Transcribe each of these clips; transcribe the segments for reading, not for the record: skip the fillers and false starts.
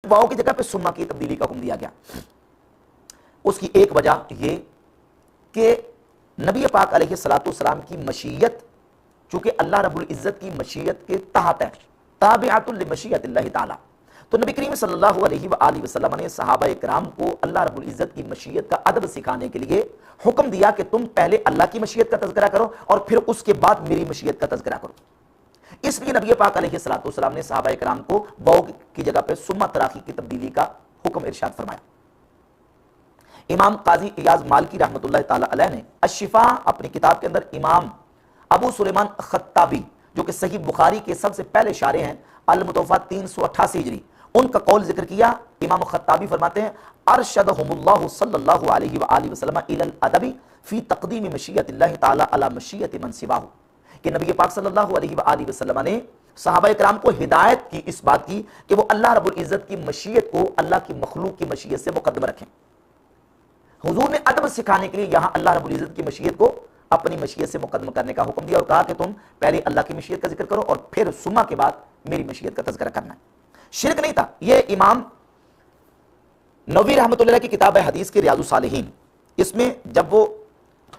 واؤ کی جگہ پہ سما کی تبدیلی کا حکم دیا گیا؟ اس کی ایک وجہ یہ کہ نبی پاک علیہ السلام کی مشیت چونکہ اللہ رب العزت کی مشیت کے تحت ہے، تابعۃ لمشیۃ اللہ تعالی، تو نبی کریم صلی اللہ علیہ وآلہ وسلم نے صحابہ کرام کو اللہ رب العزت کی مشیت کا ادب سکھانے کے لیے حکم دیا کہ تم پہلے اللہ کی مشیت کا تذکرہ کرو اور پھر اس کے بعد میری مشیت کا تذکرہ کرو۔ اس لیے نبی پاک علیہ السلام نے صحابہ کرام کو واو کی جگہ پہ ثم تراخی کی تبدیلی کا حکم ارشاد فرمایا۔ امام قاضی ایاز مالکی رحمۃ اللہ تعالی علیہ نے الشفا اپنی کتاب کے اندر امام ابو سلیمان خطابی جو کہ صحیح بخاری کے سب سے پہلے شارح ہیں، المتوفا 388 ہجری، ان کا قول ذکر کیا۔ امام خطابی فرماتے ہیں ارشدہم اللہ صلی اللہ علیہ وآلہ وسلم الی الادب فی تقدیم مشیت اللہ تعالی علی مشیت من سواہ، کہ نبی پاک صلی اللہ علیہ وآلہ وسلم نے صحابہ کرام کو ہدایت کی اس بات کی کہ وہ اللہ رب العزت کی مشیت کو اللہ کی مخلوق کی مشیت سے مقدم رکھیں۔ حضور نے ادب سکھانے کے لیے یہاں اللہ رب العزت کی مشیت کو اپنی مشیت سے مقدم کرنے کا حکم دیا اور کہا کہ تم پہلے اللہ کی مشیت کا ذکر کرو اور پھر ثم کے بعد میری مشیت کا تذکرہ کرنا ہے۔ شرک نہیں تھا، یہ امام نووی رحمۃ اللہ کی کتاب ہے حدیث کے ریاض الصالحین، اس میں جب وہ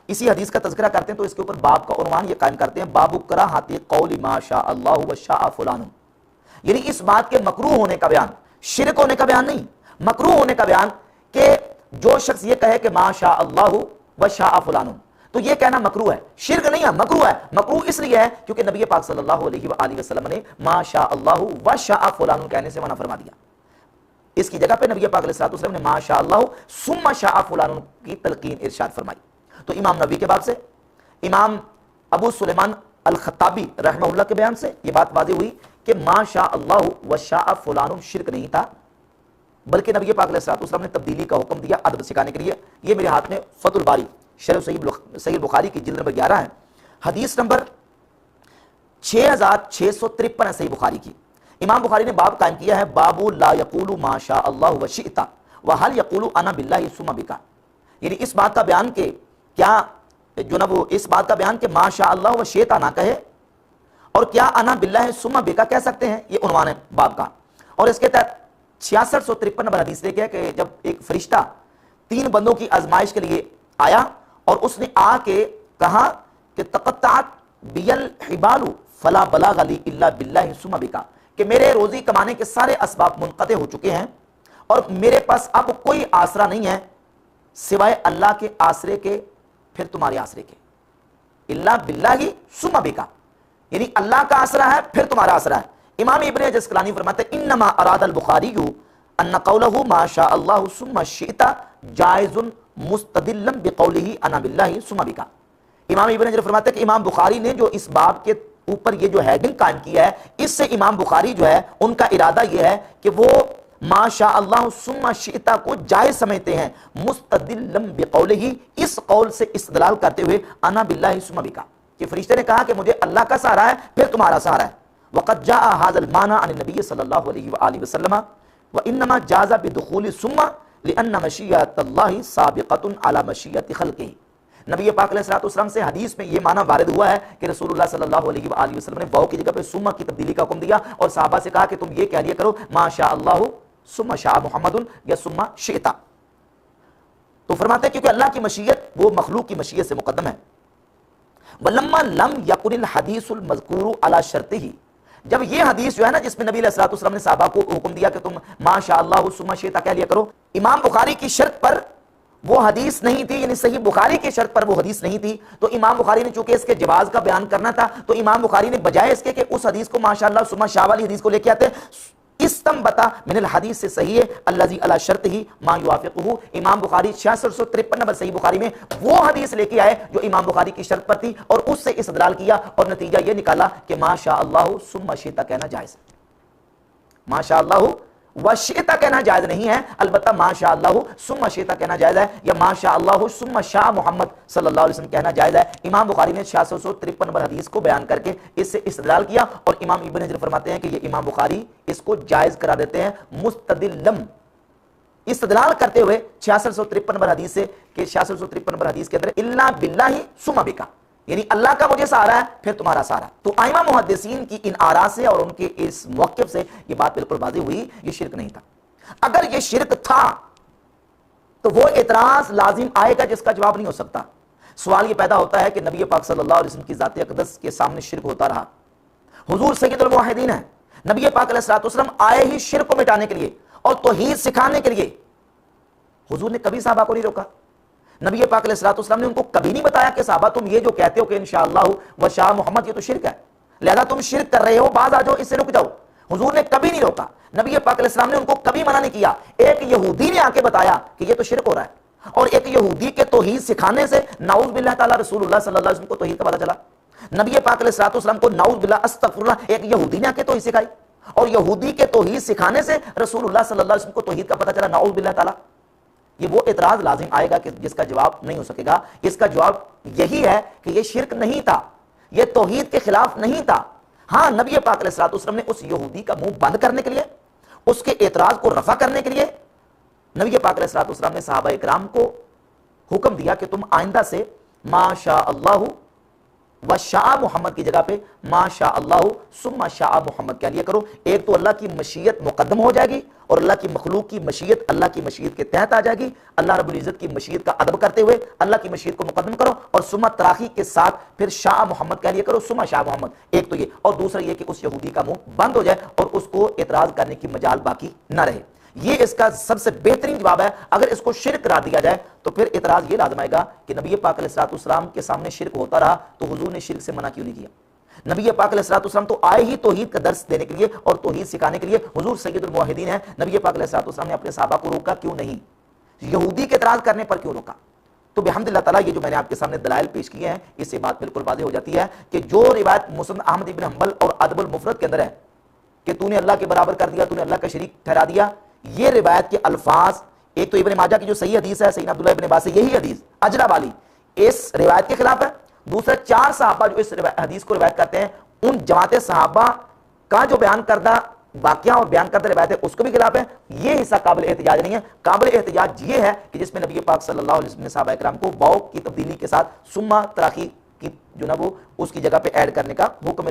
اسی حدیث کا تذکرہ کرتے ہیں تو اس کے اوپر باب کا عنوان یہ قائم کرتے ہیں باب کراہت قول ما شاء اللہ و شاء فلان، یعنی اس بات کے مکروہ ہونے کا بیان، شرک ہونے کا بیان نہیں، مکروہ ہونے کا بیان کہ جو شخص یہ کہے کہ ما شاء اللہ و شاء فلان، تو یہ کہنا مکروہ ہے، شرک نہیں ہے، مکروہ ہے۔ مکروہ اس لیے ہے کیونکہ نبی پاک صلی اللہ علیہ وآلہ وسلم نے ما شاء اللہ و شاء فلان کہنے سے منع فرما دیا۔ اس کی جگہ پہ نبی پاک علیہ السلام نے ما شاء اللہ ثم شاء فلان کی تلقین ارشاد فرمائی۔ تو امام نبی کے باب سے، امام ابو سلیمان الخطابی رحمہ اللہ کے بیان سے یہ بات واضح ہوئی کہ ما شاء اللہ و شاء فلان شرک نہیں تھا، بلکہ نبی پاک علیہ السلام نے تبدیلی کا حکم دیا ادب سکھانے کے لیے۔ یہ میرے ہاتھ میں فتح الباری شرح صحیح بخاری کی جلد نمبر 11 ہے، حدیث نمبر 6653 ہے صحیح بخاری کی۔ امام بخاری نے باب قائم کیا ہے باب لا یقول ما شاء اللہ و شئت وهل یقول انا باللہ ثم بک، یعنی اس بات کا بیان کہ کیا جو نا وہ اس بات کا بیان کہ ما شاء اللہ و شئت نہ کہے اور کیا انا باللہ ثم بک کہہ سکتے ہیں، یہ عنوان ہے باب کا۔ اور اس کے تحت 6653 نمبر حدیث لے کے کہ جب ایک فرشتہ 3 بندوں کی آزمائش کے لیے آیا اور اس نے آ کے کہا کہ تقطعت بی الحبال فلا بلاغ لی الا باللہ ثم بک، کہ میرے روزی کمانے کے سارے اسباب منقطع ہو چکے ہیں اور میرے پاس اب کوئی آسرا نہیں ہے سوائے اللہ کے آسرے کے، پھر تمہارے آسرے کے، الا باللہ ثم بک، یعنی اللہ کا آسرا ہے پھر تمہارا آسرا ہے۔ امام ابن حجر اسقلانی فرماتے ہیں انما اراد البخاری ان قولہ ما شاء اللہ ثم شئت جائز مستدلا بقولہ انا باللہ ثم بک۔ امام ابن حجر فرماتے ہیں کہ امام بخاری نے جو اس باب کے اوپر یہ جو ہیڈنگ قائم کیا ہے، اس سے امام بخاری جو ہے ان کا ارادہ یہ ہے کہ وہ ما شاء اللہ ثم شئت کو جائز سمجھتے ہیں مستدلا بقولہ، اس قول سے استدلال کرتے ہوئے انا باللہ ثم بک، کہ فرشتے نے کہا کہ مجھے اللہ کا سہارا ہے پھر تمہارا سہارا ہے۔ وقد جاء هذا المعنى عن النبي صلی اللہ علیہ وآلہ وسلم وانما جاز بدخول ثم لان مشیۃ اللہ سابقۃ علی مشیۃ خلقہ، نبی پاک علیہ السلام سے حدیث میں یہ معنی وارد ہوا ہے کہ رسول اللہ صلی اللہ علیہ وآلہ وسلم نے واو کی جگہ پہ ثم کی تبدیلی کا حکم دیا اور صحابہ سے کہا کہ تم یہ کہہ لیا کرو ما شاء اللہ ثم شاء محمد یا ثم شئت، تو فرماتے ہیں کیونکہ اللہ کی مشیت وہ مخلوق کی مشیت سے مقدم ہے۔ ولما لم یکن الحدیث المذکور علی شرطہ، جب یہ حدیث جو ہے نا جس میں نبی علیہ السلام نے صحابہ کو حکم دیا کہ تم ما شاء اللہ ثم شئت کہہ لیا کرو، امام بخاری کی شرط پر وہ حدیث نہیں تھی، یعنی صحیح بخاری کی شرط پر وہ حدیث نہیں تھی، تو امام بخاری نے چونکہ اس کے جواز کا بیان کرنا تھا تو امام بخاری نے بجائے اس کے کہ اس حدیث کو ماشاءاللہ ثم شاء والی حدیث کو لے کے آتے استنبط من الحدیث سے صحیح الذی علی شرطہ ما یوافقہ، امام بخاری 6653 نمبر صحیح بخاری میں وہ حدیث لے کے آئے جو امام بخاری کی شرط پر تھی اور اس سے استدلال کیا اور نتیجہ یہ نکالا کہ ما شاء اللہ ثم شئت کہنا جائز ہے، ما شاء اللہ و شئت کہنا جائز نہیں ہے، البتہ ما شاء اللہ ثم شئت کہنا جائز ہے، یا ما شاء اللہ ثم شاء محمد صلی اللہ علیہ وسلم کہنا جائز ہے۔ امام بخاری نے 6653 نمبر حدیث کو بیان کر کے اس سے استدلال کیا اور امام ابن حجر فرماتے ہیں کہ یہ امام بخاری اس کو جائز کرا دیتے ہیں مستدلم، استدلال کرتے ہوئے 6653 نمبر حدیث سے کہ 6653 نمبر حدیث کے اندر الا باللہ ثم بک، یعنی اللہ کا مجھے سہارا ہے پھر تمہارا سہارا۔ تو ائمہ محدثین کی ان آراء سے اور ان کے اس موقف سے یہ بات بالکل واضح ہوئی یہ شرک نہیں تھا۔ اگر یہ شرک تھا تو وہ اعتراض لازم آئے گا جس کا جواب نہیں ہو سکتا۔ سوال یہ پیدا ہوتا ہے کہ نبی پاک صلی اللہ علیہ وسلم کی ذات اقدس کے سامنے شرک ہوتا رہا، حضور سید الموحدین ہیں، نبی پاک علیہ الصلوۃ والسلام آئے ہی شرک کو مٹانے کے لیے اور توحید سکھانے کے لیے۔ حضور نے کبھی صحابہ کو نہیں روکا، نبی پاک علیہ الصلوۃ والسلام نے ان کو کبھی نہیں بتایا کہ صحابہ تم یہ جو کہتے ہو کہ انشاءاللہ و شاء محمد یہ تو شرک ہے، لہذا تم شرک کر رہے ہو، باز آ جاؤ، اس سے رک جاؤ۔ حضور نے کبھی نہیں روکا، نبی پاک علیہ السلام نے ان کو کبھی منع نہیں کیا۔ ایک یہودی نے آ کے بتایا کہ یہ تو شرک ہو رہا ہے، اور ایک یہودی کے توحید سکھانے سے نعوذ باللہ تعالیٰ رسول اللہ صلی اللہ علیہ وسلم کو توحید کا پتہ چلا۔ نبی پاک علیہ الصلوۃ والسلام کو نعوذ باللہ استغفر اللہ ایک یہودی نے آ کے توحید سکھائی، اور یہودی کے توحید سکھانے سے رسول اللہ صلی اللہ علیہ وسلم کو توحید کا پتہ چلا، نعوذ باللہ تعالیٰ۔ یہ وہ اعتراض لازم آئے گا کہ جس کا جواب نہیں ہو سکے گا۔ اس کا جواب یہی ہے کہ یہ شرک نہیں تھا، یہ توحید کے خلاف نہیں تھا۔ ہاں، نبی پاک علیہ الصلوۃ والسلام نے اس یہودی کا منہ بند کرنے کے لیے، اس کے اعتراض کو رفع کرنے کے لیے، نبی پاک علیہ الصلوۃ والسلام نے صحابہ اکرام کو حکم دیا کہ تم آئندہ سے ما شاء اللہ و شاء محمد کی جگہ پہ ما شاء اللہ ثم شاء محمد کہہ لیا کرو۔ ایک تو اللہ کی مشیت مقدم ہو جائے گی، اور اللہ کی مخلوق کی مشیت اللہ کی مشیت کے تحت آ جائے گی۔ اللہ رب العزت کی مشیت کا ادب کرتے ہوئے اللہ کی مشیت کو مقدم کرو، اور ثم تراخی کے ساتھ پھر شاء محمد کہہ لیا کرو، ثم شاء محمد۔ ایک تو یہ، اور دوسرا یہ کہ اس یہودی کا منہ بند ہو جائے اور اس کو اعتراض کرنے کی مجال باقی نہ رہے۔ یہ اس کا سب سے بہترین جواب ہے۔ اگر اس کو شرک قرار دیا جائے تو پھر اعتراض یہ لازم آئے گا کہ نبی پاک علیہ الصلوۃ والسلام کے سامنے شرک ہوتا رہا تو حضور نے شرک سے منع کیوں نہیں کیا؟ نبی پاک علیہ الصلوۃ والسلام تو آئے ہی توحید کا درس دینے کے لیے اور توحید سکھانے کے لیے، حضور سید الموحدین ہیں، نبی پاک علیہ الصلوۃ والسلام نے اپنے صحابہ کو روکا کیوں نہیں؟ یہودی کے اعتراض کرنے پر کیوں روکا؟ تو بحمد اللہ تعالیٰ یہ جو میں نے آپ کے سامنے دلائل پیش کیے ہیں، اس سے بات بالکل واضح ہو جاتی ہے کہ جو روایت مسند احمد بن حنبل اور ادب المفرد کے اندر ہے کہ تو نے اللہ کے برابر کر دیا، تو نے اللہ کا شریک ٹھہرا دیا، یہ روایت کے الفاظ، ایک تو ابن ماجہ کی جو صحیح حدیث ہے سیدنا عبداللہ ابن عباس سے، یہی حدیث اجرا والی اس روایت کے خلاف ہے۔ دوسرا، 4 صحابہ جو اس حدیث کو روایت کرتے ہیں، ان جماعت صحابہ کا جو بیان کردہ واقعہ اور بیان کردہ روایت ہے اس کو بھی خلاف ہے۔ یہ حصہ قابل احتجاج نہیں ہے۔ قابل احتجاج یہ ہے کہ جس میں نبی پاک صلی اللہ علیہ وسلم نے صحابہ اکرام کو واو کی تبدیلی کے ساتھ ثم تراخی کی جو نا وہ اس کی جگہ پہ ایڈ کرنے کا حکم